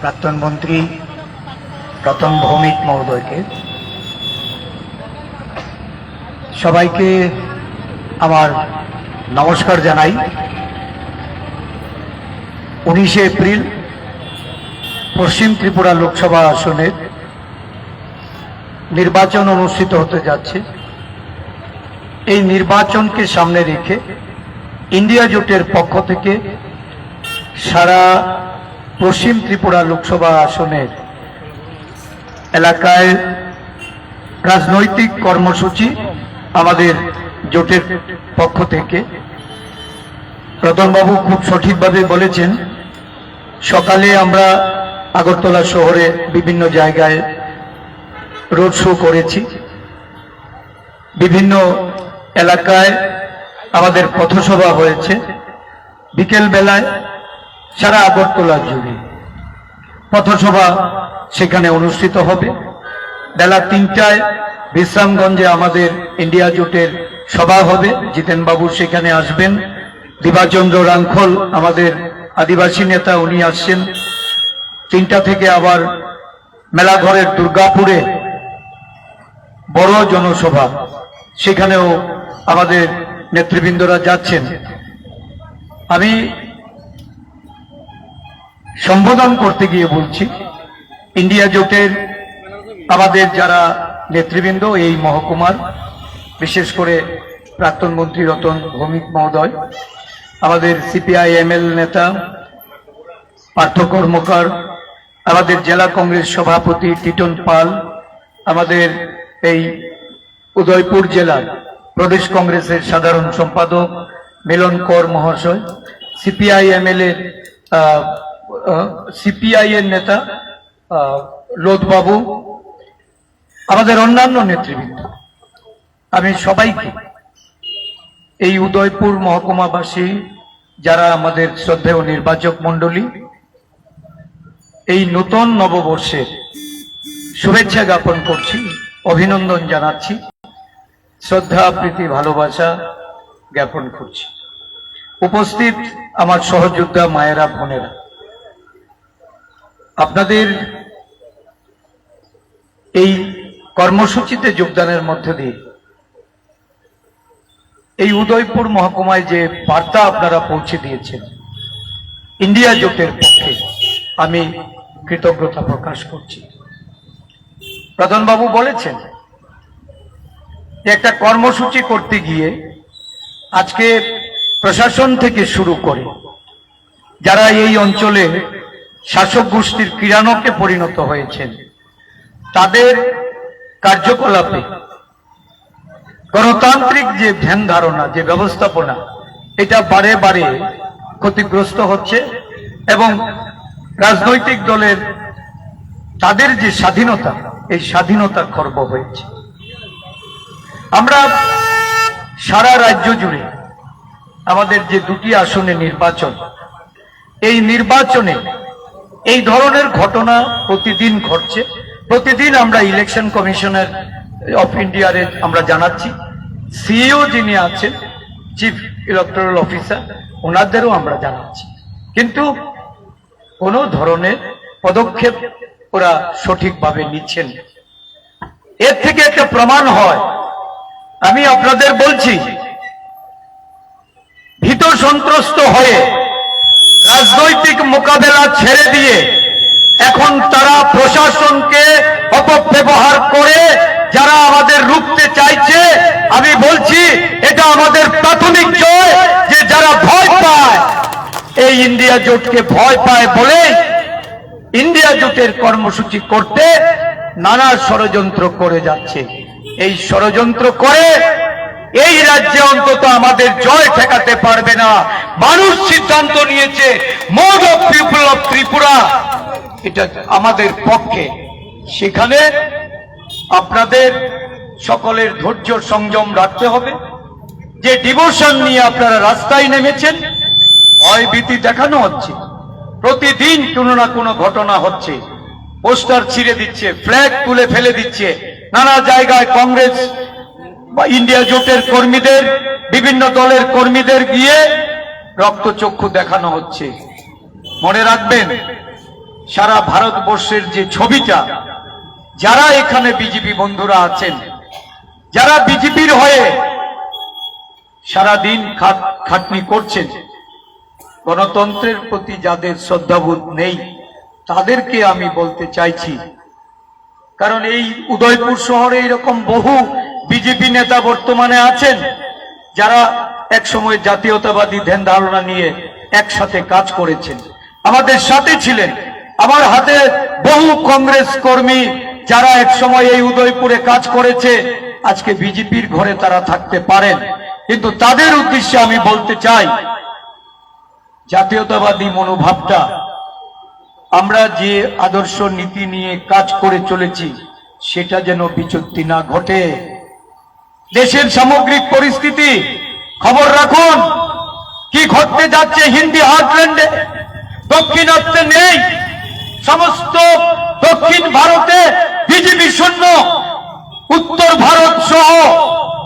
প্রাক্তন মন্ত্রী রতন ভৌমিক মহোদয়কে, সবাইকে আমার নমস্কার জানাই। 19 এপ্রিল পশ্চিম ত্রিপুরা লোকসভা আসনের নির্বাচন অনুষ্ঠিত হতে যাচ্ছে। এই নির্বাচনকে সামনে রেখে ইন্ডিয়া জোটের পক্ষ থেকে সারা পশ্চিম ত্রিপুরা লোকসভা আসনের এলাকায় রাজনৈতিক কর্মসূচি আমাদের জোটের পক্ষ থেকে, রতনবাবু খুব সঠিকভাবে বলেছেন, সকালে আমরা আগরতলা শহরে বিভিন্ন জায়গায় রোড শো করেছি, বিভিন্ন এলাকায় আমাদের পথসভা হয়েছে, বিকেল বেলায় সারা আগরতলা জুড়ে পথসভা সেখানে অনুষ্ঠিত হবে। বেলা 3টায় বিশ্রামগঞ্জে আমাদের ইন্ডিয়া জোটের সভা হবে, জিতেনবাবু সেখানে আসবেন। দিবাচন্দ্র রাংখল আমাদের আদিবাসী নেতা, উনি আসছেন। 3টা থেকে আবার মেলাঘরের দুর্গাপুরে বড় জনসভা, সেখানেও আমাদের নেতৃবৃন্দরা যাচ্ছেন। আমি সম্বোধন করতে গিয়ে বলছি, ইন্ডিয়া জোটের আমাদের যারা নেতৃবৃন্দ এই মহকুমার, বিশেষ করে প্রাক্তন মন্ত্রী রতন ভৌমিক মহোদয়, আমাদের সিপিআইএমএল নেতা পার্থ কর্মকার, আমাদের জেলা কংগ্রেস সভাপতি টিটন পাল, আমাদের এই উদয়পুর জেলার প্রদেশ কংগ্রেসের সাধারণ সম্পাদক মিলন কর মহাশয়, সিপিআই এর নেতা লোধবাবু, আমাদের অন্যান্য নেতৃবৃন্দ, আমি সবাইকে, এই উদয়পুর মহকুমাবাসী যারা আমাদের শ্রদ্ধেয় নির্বাচক মণ্ডলী, এই নতুন নববর্ষের শুভেচ্ছা জ্ঞাপন করছি, অভিনন্দন জানাচ্ছি, শ্রদ্ধা প্রীতি ভালোবাসা জ্ঞাপন করছি। উপস্থিত আমার সহযোদ্ধা মায়েরা, বোনেরা, আপনাদের এই কর্মসূচিতে যোগদানের মধ্য দিয়ে এই উদয়পুর মহকুমায় যে বার্তা আপনারা পৌঁছে দিয়েছেন ইন্ডিয়া জোটের পক্ষে, আমি কৃতজ্ঞতা প্রকাশ করছি। প্রধানবাবু বলেছেন যে একটা কর্মসূচি করতে গিয়ে আজকে প্রশাসন থেকে শুরু করে যারা এই অঞ্চলে শাসক গোষ্ঠীর কিরানকে পরিণত হয়েছেন, তাদের কার্যকলাপে গণতান্ত্রিক যে ধ্যান ধারণা, যে ব্যবস্থাপনা, এটা বারে বারে ক্ষতিগ্রস্ত হচ্ছে এবং রাজনৈতিক দলের তাদের যে স্বাধীনতা, এই স্বাধীনতা খর্ব হয়েছে। আমরা সারা রাজ্য জুড়ে আমাদের যে 2টি আসনে নির্বাচন, এই নির্বাচনে এই ধরনের ঘটনা প্রতিদিন ঘটছে। প্রতিদিন আমরা ইলেকশন কমিশনার অফ ইন্ডিয়ার আমরা জানাচ্ছি, সিইও যিনি আছেন, চিফ ইলেকটোরাল অফিসার, ওনাদেরও আমরা জানাচ্ছি, কিন্তু কোনো ধরনের পদক্ষেপ ওরা সঠিকভাবে নিচ্ছেন। এর থেকে একটা প্রমাণ হয়, আমি আপনাদের বলছি, ভীত সন্ত্রস্ত হয়ে রাজনৈতিক মোকাবেলা ছেড়ে দিয়ে এখন তারা প্রশাসনকে অপব্যবহার করে যারা আমাদের রুখতে চাইছে, আমি বলছি এটা আমাদের প্রাথমিক জয়, যে যারা ভয় পায়, এই ইন্ডিয়া জোটকে ভয় পায় বলে ইন্ডিয়া জোটের কর্মসূচি করতে নানা ষড়যন্ত্র করে যাচ্ছে। এই ষড়যন্ত্র করে এই রাজ্যে অন্তত আমাদের জয় ঠেকাতে পারবে না। মানুষ সিদ্ধান্ত নিয়েছে, mode of people of Tripura, এটা আমাদের পক্ষে। সেখানে আপনাদের সকলের ধৈর্য সংযম রাখতে হবে। যে ডিভোশন নিয়ে আপনারা রাস্তায় নেমেছেন, ভয় ভীতি দেখানো হচ্ছে, প্রতিদিন কোনো না কোনো ঘটনা হচ্ছে, পোস্টার ছিঁড়ে দিচ্ছে, ফ্ল্যাগ তুলে ফেলে দিচ্ছে, নানা জায়গায় কংগ্রেস বা ইন্ডিয়া জোটের কর্মীদের, বিভিন্ন দলের কর্মীদের গিয়ে রক্তচক্ষু দেখানো হচ্ছে। মনে রাখবেন, সারা ভারতবর্ষের যে ছবিটা, যারা এখানে বিজেপি বন্ধুরা আছেন, যারা বিজেপির হয়ে সারাদিন খাটনি করছেন, গণতন্ত্রের প্রতি যাদের শ্রদ্ধাবোধ নেই তাদেরকে আমি বলতে চাইছি, কারণ এই উদয়পুর শহরে এরকম বহু বিজেপি নেতা বর্তমানে আছেন যারা একসময় জাতীয়তাবাদী ধ্যান ধারণা নিয়ে একসাথে কাজ করেছেন, আমাদের সাথে ছিলেন। আমার হাতে বহু কংগ্রেস কর্মী যারা একসময় এই উদয়পুরে কাজ করেছে, আজকে বিজেপির ঘরে তারা থাকতে পারেন, কিন্তু তাদের উদ্দেশ্যে আমি বলতে চাই, জাতীয়তাবাদী মনোভাবটা, আমরা যে আদর্শ নীতি নিয়ে কাজ করে চলেছি সেটা যেন বিচ্যুতি না ঘটে। দেশের সামগ্রিক পরিস্থিতি খবর রাখুন, কি ঘটতে যাচ্ছে হিন্দি হার্টল্যান্ডে, দক্ষিণাত্যে নেই, সমস্ত দক্ষিণ ভারতে বিজেপি শূন্য, উত্তর ভারত সহ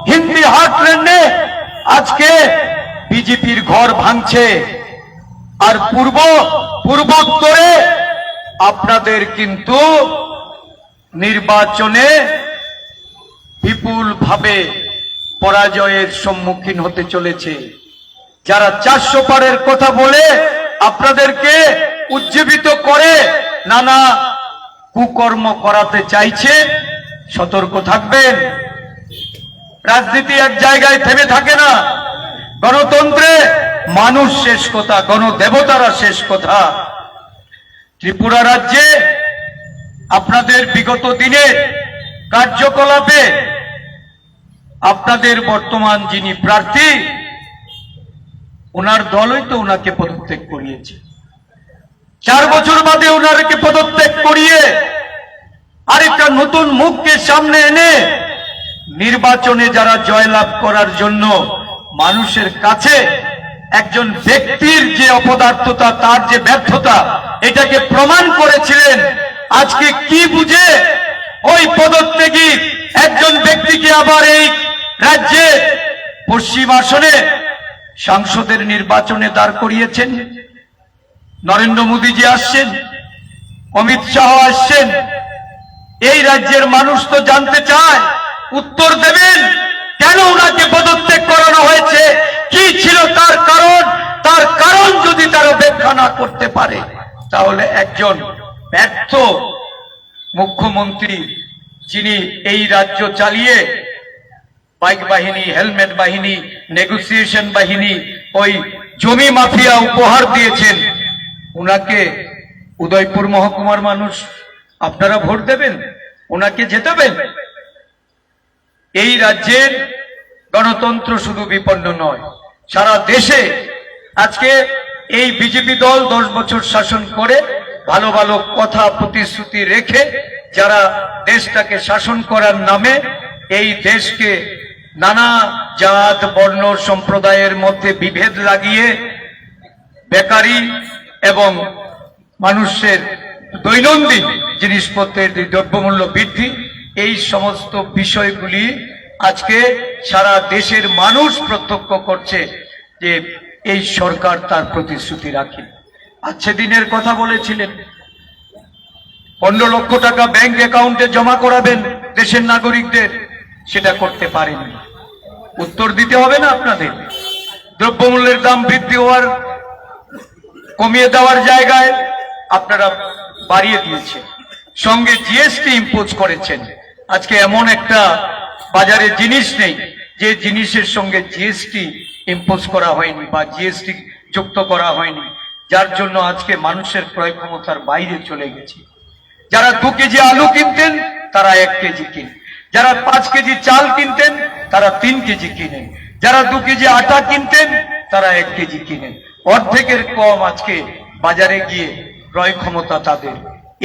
হিন্দি হার্টল্যান্ডে আজকে বিজেপির ঘর ভাঙছে। আর পূর্বোত্তরে আপনাদের কিন্তু নির্বাচনে বিপুলভাবে পরাজয়ের সম্মুখীন হতে চলেছে। যারা 400 পারের কথা বলে আপনাদেরকে উজ্জীবিত করে নানা কুকর্ম করাতে চাইছে, সতর্ক থাকবেন। রাজনীতি এক জায়গায় থেমে থাকে না, গণতন্ত্রে মানুষ শেষ কথা, গণদেবতারা শেষ কথা। ত্রিপুরা রাজ্যে আপনাদের বিগত দিনের কার্যকলাপে আপনাদের বর্তমান যিনি প্রার্থী, ওনার দলই তো ওনাকে পদত্যাগ করিয়েছে। 4 বছর বাদে ওনাকে পদত্যাগ করিয়ে আরেকটা নতুন মুখকে সামনে এনে নির্বাচনে যারা জয়লাভ করার জন্য মানুষের কাছে একজন ব্যক্তির যে অপদার্থতা, তার যে ব্যর্থতা, এটাকে প্রমাণ করেছিলেন। আজকে কি বুঝে ওই পদত্যাগী একজন ব্যক্তিকে আবার এই রাজ্যে পশ্চিম আসনে সাংসদের নির্বাচনে দাঁড় করিয়েছেন? নরেন্দ্র মোদীজি আসছেন, অমিত শাহ আসছেন, এই রাজ্যের মানুষ তো জানতে চায়, উত্তর দেবেন কেন ওনাকে পদত্যাগ করানো হয়েছে, কি ছিল তার কারণ। তার কারণ যদি তারা ব্যাখ্যা না করতে পারে, তাহলে একজন ব্যর্থ মুখ্যমন্ত্রী, যিনি এই রাজ্য চালিয়ে বাইক বাহিনী, হেলমেট বাহিনী, নেগোসিয়েশন বাহিনী, ওই জমি মাফিয়া উপহার দিয়েছেন, ওনাকে উদয়পুর মহকুমার মানুষ আপনারা ভোট দেবেন, ওনাকে জেতাবেন? এই রাজ্যের গণতন্ত্র শুধু বিপন্ন নয়, সারা দেশে আজকে এই বিজেপি দল 10 বছর শাসন করে ভালো ভালো কথা প্রতিশ্রুতি রেখে যারা দেশটাকে শাসন করার নামে এই দেশকে নানা জাত বর্ণ সম্প্রদায়ের মধ্যে বিভেদ লাগিয়ে বেকারি এবং মানুষের দৈনন্দিন জিনিসপত্রের দ্রব্যমূল্য বৃদ্ধি, এই সমস্ত বিষয়গুলি আজকে সারা দেশের মানুষ প্রত্যক্ষ করছে যে এই সরকার তার প্রতিশ্রুতি রাখে। আজকে দিনের কথা বলেছিলেন 15 লক্ষ টাকা ব্যাংক অ্যাকাউন্টে জমা করাবেন দেশের নাগরিকদের, সেটা করতে পারেননি। উত্তর দিতে হবে না আপনাদের? দ্রব্যমূল্যের দাম বৃদ্ধি হওয়ার, কমিয়ে দেওয়ার জায়গায় আপনারা বাড়িয়ে দিয়েছেন, সঙ্গে জিএসটি ইম্পোজ করেছেন। আজকে এমন একটা বাজারে জিনিস নেই যে জিনিসের সঙ্গে জিএসটি ইম্পোজ করা হয়নি বা জিএসটি যুক্ত করা হয়নি, যার জন্য আজকে মানুষের ক্রয় ক্ষমতার বাইরে চলে গেছে। যারা 2 কেজি আলু কিনতেন তারা 1 কেজি কিনেন, যারা 5 কেজি চাল কিনতেন তারা 3 কেজি কিনেন, যারা 2 কেজি আটা কিনতেন তারা 1 কেজি কিনেন। অর্ধেকের কম আজকে বাজারে গিয়ে ক্রয় ক্ষমতা তাদের।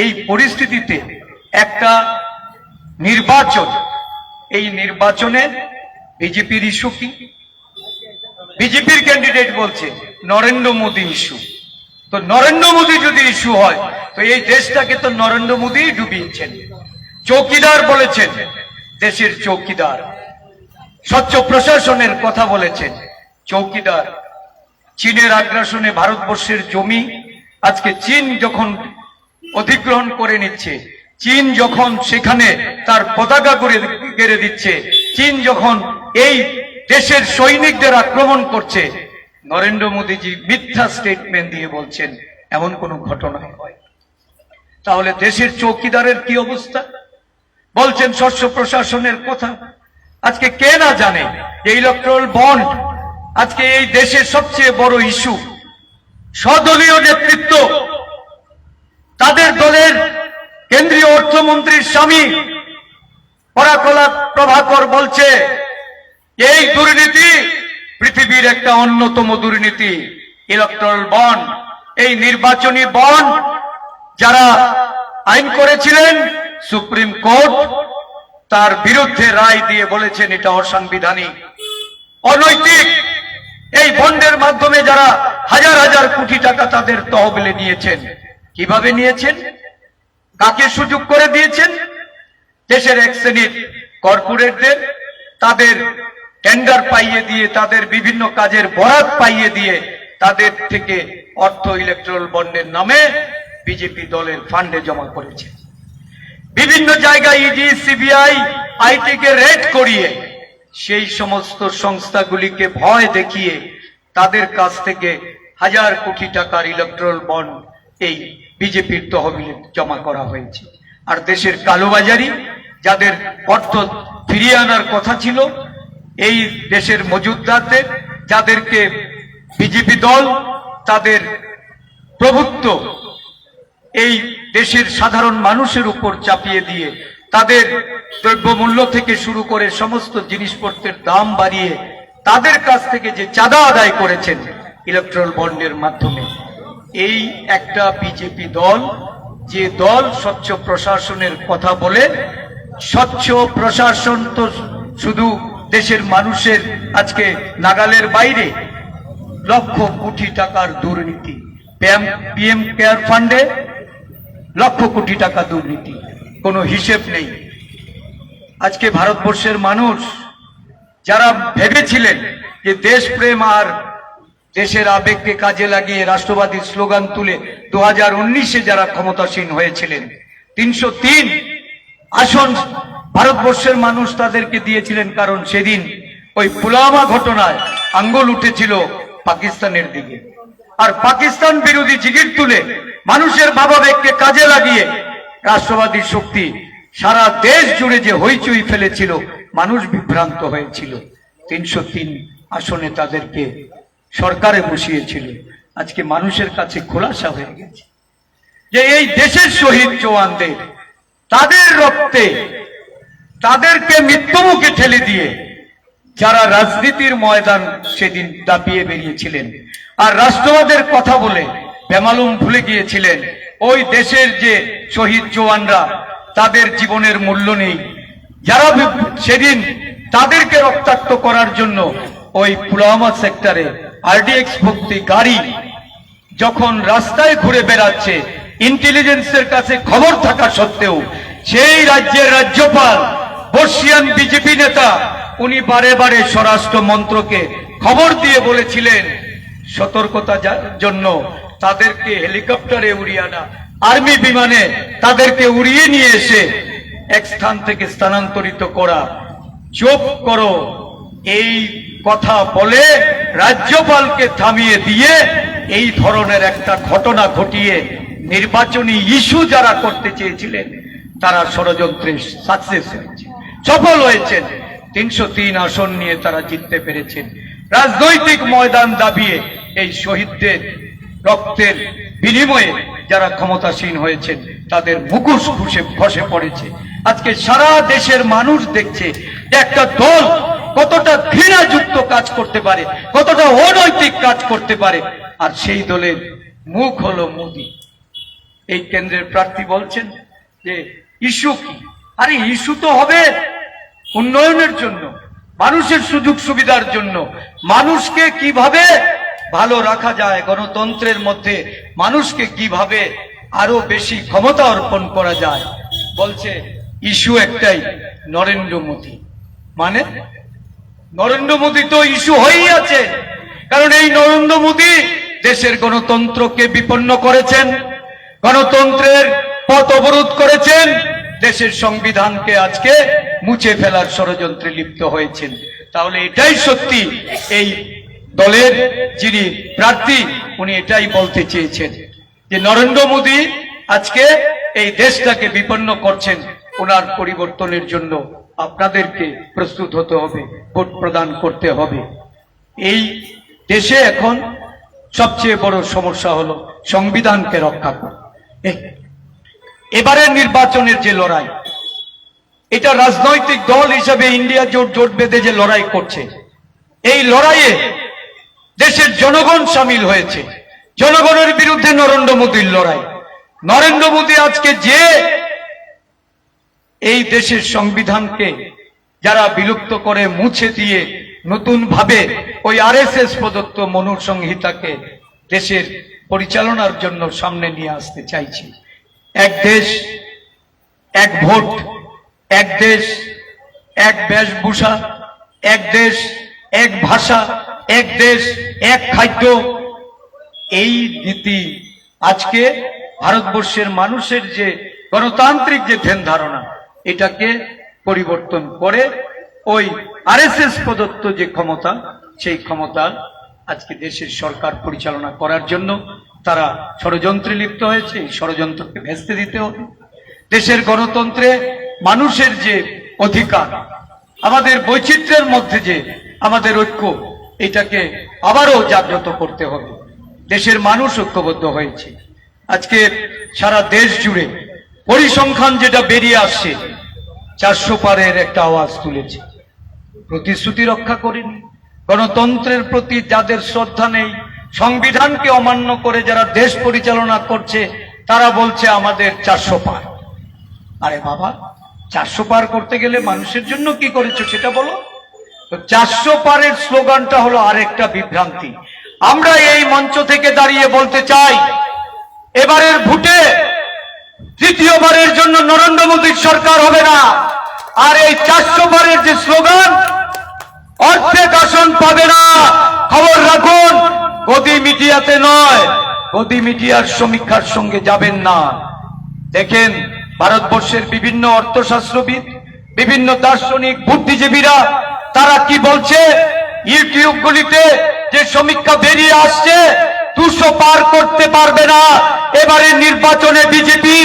এই পরিস্থিতিতে একটা নির্বাচন, এই নির্বাচনে বিজেপির ইস্যু কি? বিজেপির ক্যান্ডিডেট বলছে নরেন্দ্র মোদী ইস্যু। তো নরেন্দ্র মোদী যদি ইস্যু হয়, তো এই দেশটাকে তো নরেন্দ্র মোদী ডুবিয়েছেন। চৌকিদার বলেছেন, দেশের চৌকিদার। স্বচ্ছ প্রশাসনের কথা বলেছেন, চৌকিদার। চীনের আগ্রাসনে ভারতবর্ষের জমি আজকে চীন যখন অধিগ্রহণ করে নিচ্ছে, চীন যখন সেখানে তার পতাকা করে গেড়ে দিচ্ছে, চীন যখন এই দেশের সৈনিকদের আক্রমণ করছে, নরেন্দ্র মোদীজি মিথ্যা স্টেটমেন্ট দিয়ে বলছেন এমন কোনো ঘটনা হয়। তাহলে দেশের চৌকিদারের কি অবস্থা? বলছেন স্বচ্ছ প্রশাসনের কথা। আজকে কে না জানে যে ইলেকট্রাল বন্ড আজকে এই দেশের সবচেয়ে বড় ইস্যু। স্বদলীয় নেতৃত্ব, তাদের দলের কেন্দ্রীয় অর্থমন্ত্রীর স্বামী পরাকলা প্রভাকর বলছে এই দুর্নীতি পৃথিবীর একটা অন্যতম দুর্নীতি। ইলেকট্রাল বন্ড, এই নির্বাচনী বন্ড যারা আইন করেছিলেন, সুপ্রিম কোর্ট তার বিরুদ্ধে রায় দিয়ে বলেছেন এটা অসাংবিধানিক, অনৈতিক। এই বন্ডের মাধ্যমে যারা হাজার হাজার কোটি টাকা তাদের তহবিলে নিয়েছেন, কিভাবে নিয়েছেন, কাকে সুযোগ করে দিয়েছেন? দেশের এক শ্রেণীর কর্পোরেটদের তাদের টেন্ডার পাইয়ে দিয়ে, তাদের বিভিন্ন কাজের বরাত পাইয়ে দিয়ে তাদের থেকে অর্থ ইলেকট্রাল বন্ডের নামে বিজেপি দলের ফান্ডে জমা করেছে। বিভিন্ন জায়গায় ইডি, সিবিআই, আইটি কে রেড করিয়ে সেই সমস্ত সংস্থাগুলিকে ভয় দেখিয়ে তাদের কাছ থেকে হাজার কোটি টাকার ইলেকট্রাল বন্ড এই বিজেপির তহবিলে জমা করা হয়েছে। আর দেশের কালোবাজারি, যাদের অর্থ ফিরিয়ে আনার কথা ছিল, এই দেশের মজুদদারদের, যাদেরকে বিজেপি দল তাদের প্রভুত্ব এই দেশের সাধারণ মানুষের উপর চাপিয়ে দিয়ে তাদের দ্রব্যমূল্য থেকে শুরু করে সমস্ত জিনিসপত্রের দাম বাড়িয়ে তাদের কাছ থেকে যে চাঁদা আদায় করেছেন ইলেকট্রাল বন্ডের মাধ্যমে, এই একটা বিজেপি দল, যে দল স্বচ্ছ প্রশাসনের কথা বলে, স্বচ্ছ প্রশাসন তো শুধু দেশের মানুষের আজকে নাগালের বাইরে, লক্ষ কোটি টাকার দুর্নীতি, পিএম কেয়ার ফান্ডে লক্ষ কোটি টাকা দুর্নীতি, কোনো হিসেব নেই। আজকে ভারতবর্ষের মানুষ যারা ভেবেছিলেন যে দেশপ্রেম আর দেশের আবেগকে কাজে লাগিয়ে রাষ্ট্রবাদী স্লোগান তুলে 2019-এ যারা ক্ষমতাসীন হয়েছিলেন, 303 আসন ভারতবর্ষের মানুষ তাদেরকে দিয়েছিলেন, কারণ সেদিন ওই পুলওয়ামা ঘটনায় আঙ্গুল উঠেছিল পাকিস্তানের দিকে। আর পাকিস্তান বিরোধী জিগির তুলে মানুষের ভাবাবেগকে কাজে লাগিয়ে রাষ্ট্রবাদী শক্তি সারা দেশ জুড়ে যে হইচই ফেলেছিল, মানুষ বিভ্রান্ত হয়েছিল। 303 আসনে তাদেরকে সরকারে বসিয়েছিল। আজকে মানুষের কাছে খোলাসা হয়ে গেছে যে এই দেশের শহীদ জওয়ানদের, তাদের রক্তে তাদেরকে মৃত্যুমুখে ঠেলে দিয়ে যারা রাজনীতির ময়দান সেদিন দাপিয়ে বেরিয়েছিলেন আর রাষ্ট্রবাদের কথা বলে বেমালুম ভুলে গিয়েছিলেন, ওই দেশের যে শহীদ জওয়ানরা, তাদের জীবনের মূল্য নেই। যারা সেদিন তাদেরকে রক্তাক্ত করার জন্য ওই পুলওয়ামা সেক্টরে আরডিএক্স ভর্তি গাড়ি যখন রাস্তায় ঘুরে বেড়াচ্ছে, ইন্টেলিজেন্সের কাছে খবর থাকা সত্ত্বেও সেই রাজ্যের রাজ্যপাল বর্ষিয়ান বিজেপি নেতা উনি বারে বারে স্বরাষ্ট্র মন্ত্রকে খবর দিয়ে বলেছিলেন সতর্কতার জন্য তাদেরকে হেলিকপ্টারে উড়িয়ে আনা, আর্মি বিমানে তাদেরকে উড়িয়ে নিয়ে এসে এক স্থান থেকে স্থানান্তরিত করা। চুপ করো, এই কথা বলে রাজ্যপালকে থামিয়ে দিয়ে এই ধরনের একটা ঘটনা ঘটিয়ে নির্বাচনী ইস্যু যারা করতে চেয়েছিলেন তারা ষড়যন্ত্রে সাকসেস হয়েছে, সফল হয়েছেন। 303 আসন নিয়ে তারা জিততে পেরেছেন। রাজনৈতিক ময়দান দাবিয়ে এই শহীদদের রক্তের বিনিময়ে যারা ক্ষমতাসীন হয়েছেন তাদের মুখোশ খসে পড়েছে। আজকে সারা দেশের মানুষ দেখছে যে একটা দল কতটা ঘৃণাযুক্ত কাজ করতে পারে, কতটা অনৈতিক কাজ করতে পারে, আর সেই দলের মুখ হলো মোদী। এই কেন্দ্রের প্রার্থী বলছেন যে ইস্যু কি? আরে ইস্যু তো হবে উন্নয়নের জন্য, মানুষের সুযোগ সুবিধার জন্য, মানুষকে কিভাবে ভালো রাখা যায়, গণতন্ত্রের মধ্যে মানুষকে কিভাবে আরো বেশি ক্ষমতা অর্পণ করা যায়। বলছে ইস্যু একটাই, নরেন্দ্র মোদী। মানে নরেন্দ্র মোদী তো ইস্যু হয়েই আছে, কারণ এই নরেন্দ্র মোদী দেশের গণতন্ত্রকে বিপন্ন করেছেন, গণতন্ত্রের পথ অবরোধ করেছেন, দেশের সংবিধানকে আজকে মুছে ফেলার ষড়যন্ত্রে লিপ্ত হয়েছেন। তাহলে এটাই সত্যি, এই দলের যিনি প্রার্থী উনি এটাই বলতে চেয়েছেন যে নরেন্দ্র মোদী আজকে এই দেশটাকে বিপন্ন করছেন। ওনার পরিবর্তনের জন্য আপনাদেরকে প্রস্তুত হতে হবে, ভোট প্রদান করতে হবে। এই দেশে এখন সবচেয়ে বড় সমস্যা হলো সংবিধানকে রক্ষা করা। এবারের নির্বাচনের যে লড়াই, এটা রাজনৈতিক দল হিসেবে ইন্ডিয়া জোট বেঁধে যে লড়াই করছে, এই লড়াইয়ে দেশের জনগণ সামিল হয়েছে। জনগণের বিরুদ্ধে নরেন্দ্র মোদীর লড়াই। নরেন্দ্র মোদী আজকে যে এই দেশের সংবিধানকে যারা বিলুপ্ত করে মুছে দিয়ে নতুন ভাবে ওই আরএসএস প্রদত্ত মনুসংহিতাকে দেশের পরিচালনার জন্য সামনে নিয়ে আসতে চাইছে। এক দেশ এক ভোট, এক দেশ এক বেশভূষা, এক দেশ এক ভাষা, এক দেশ এক খাদ্য, এই নীতি আজকে ভারতবর্ষের মানুষের যে গণতান্ত্রিক যে ধ্যান ধারণা, এটাকে পরিবর্তন করে ওই আরএসএস প্রদত্ত যে ক্ষমতা, সেই ক্ষমতা আজকে দেশের সরকার পরিচালনা করার জন্য তারা ষড়যন্ত্রে লিপ্ত হয়েছে। এই ষড়যন্ত্রকে ভেস্তে দিতে হবে। দেশের গণতন্ত্রে মানুষের যে অধিকার, আমাদের বৈচিত্র্যের মধ্যে যে আমাদের ঐক্য, এটাকে আবারও জাগ্রত করতে হবে। দেশের মানুষ ঐক্যবদ্ধ হয়েছে। আজকে সারা দেশ জুড়ে পরিসংখ্যান যেটা বেরিয়ে আসছে, 400 পারের একটা আওয়াজ তুলেছে। প্রতিশ্রুতি রক্ষা করেনি। গণতন্ত্রের প্রতি যাদের শ্রদ্ধা নেই, সংবিধানকে অমান্য করে যারা দেশ পরিচালনা করছে, তারা বলছে আমাদের 400 পার। আরে বাবা, 400 পার করতে গেলে মানুষের জন্য কি করেছো সেটা বলো। তো 400 পারের স্লোগানটা হলো আরেকটা বিভ্রান্তি। আমরা এই মঞ্চ থেকে দাঁড়িয়ে বলতে চাই, এবারের ভোটে তৃতীয়বারের জন্য নরেন্দ্র মোদীর সরকার হবে না। আর এই 400 পারের যে স্লোগান, অর্ধেক আসন পাবে না। খবর রাখুন, গদি মিডিয়াতে নয়, গদি মিডিয়ার সমীক্ষার সঙ্গে যাবেন না। দেখেন, ভারতবর্ষের বিভিন্ন অর্থশাস্ত্রবিদ, বিভিন্ন দার্শনিক, বুদ্ধিজীবীরা তারা কি বলছে। ইউটিউব গুলিতে যে সমীক্ষা বেরিয়ে আসছে, 200 পার করতে পারবে না। এবারে নির্বাচনে বিজেপি,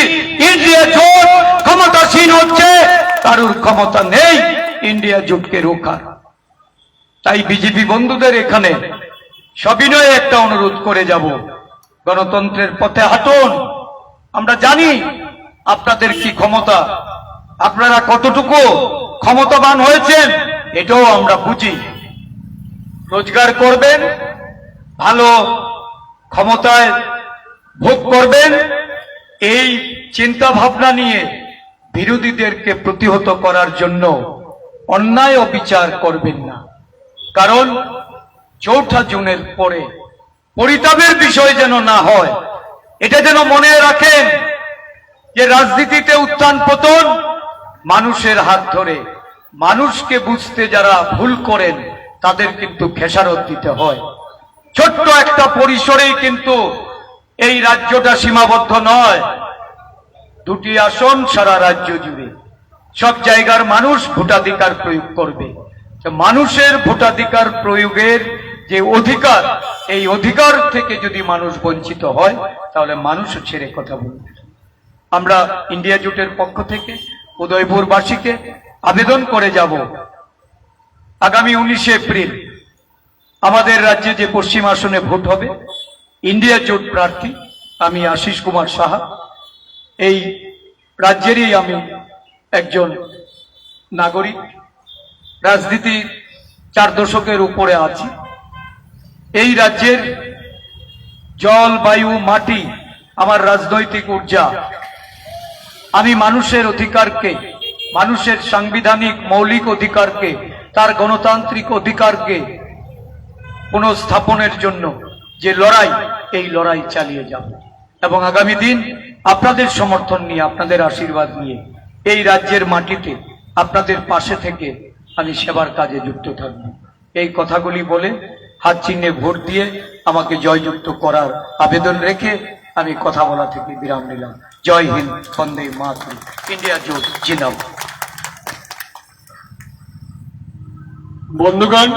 ইন্ডিয়া জোট ক্ষমতাসীন হচ্ছে, কারোর ক্ষমতা নেই ইন্ডিয়া জোটকে রোখার। তাই বিজেপি বন্ধুদের এখানে সবিনয়ে একটা অনুরোধ করে যাব, গণতন্ত্রের পথে হাঁটুন। আমরা জানি আপনাদের কি ক্ষমতা, আপনারা কতটুকু ক্ষমতাবান হয়েছেন, এটাও আমরা বুঝি। রোজগার করবেন, ভালো ক্ষমতায় ভোগ করবেন, এই চিন্তা ভাবনা নিয়ে বিরোধীদেরকে প্রতিহত করার জন্য অন্যায় অবিচার করবেন না। কারণ 4 জুনের পরে পরিতাপের বিষয় যেন না হয়, এটা যেন মনে রাখেন যে রাজনীতিতে উত্থান পতন মানুষের হাত ধরে। মানুষকে বুঝতে যারা ভুল করেন তাদের কিন্তু খেসারত দিতে হয়। ছোট্ট একটা পরিসরেই কিন্তু এই রাজ্যটা সীমাবদ্ধ নয়। 2টি আসন সারা রাজ্য জুড়ে, সব জায়গার মানুষ ভোটাধিকার প্রয়োগ করবে। মানুষের ভোটাধিকার প্রয়োগের যে অধিকার, এই অধিকার থেকে যদি মানুষ বঞ্চিত হয়, তাহলে মানুষও ছেড়ে কথা বলবে। আমরা ইন্ডিয়া জোটের পক্ষ থেকে উদয়পুরবাসীকে আবেদন করে যাব, আগামী 19 এপ্রিল আমাদের রাজ্যে যে পশ্চিম আসনে ভোট হবে, ইন্ডিয়া জোট প্রার্থী আমি আশিস কুমার সাহা, এই রাজ্যেরই আমি একজন নাগরিক। রাজনীতি 4 দশকের উপরে আছি। এই রাজ্যের জল, বায়ু, মাটি আমার রাজনৈতিক ঊর্জা। আমি মানুষের অধিকারকে, মানুষের সাংবিধানিক মৌলিক অধিকারকে, তার গণতান্ত্রিক অধিকারকে পুনঃস্থাপনের জন্য যে লড়াই, এই লড়াই চালিয়ে যাব। এবং আগামী দিন আপনাদের সমর্থন নিয়ে, আপনাদের আশীর্বাদ নিয়ে এই রাজ্যের মাটিতে আপনাদের পাশে থেকে আমি সেবার কাজে যুক্ত থাকব। এই কথাগুলি বলে হাত চিহ্নে ভোট দিয়ে আমাকে জয়যুক্ত করার আবেদন রেখে আমি কথা বলা থেকে বিরাম নিলাম। জয় হিন্দ, বন্দে মাতরম, ইন্ডিয়া জোট জিন্দাবাদ। বন্ধুগণ,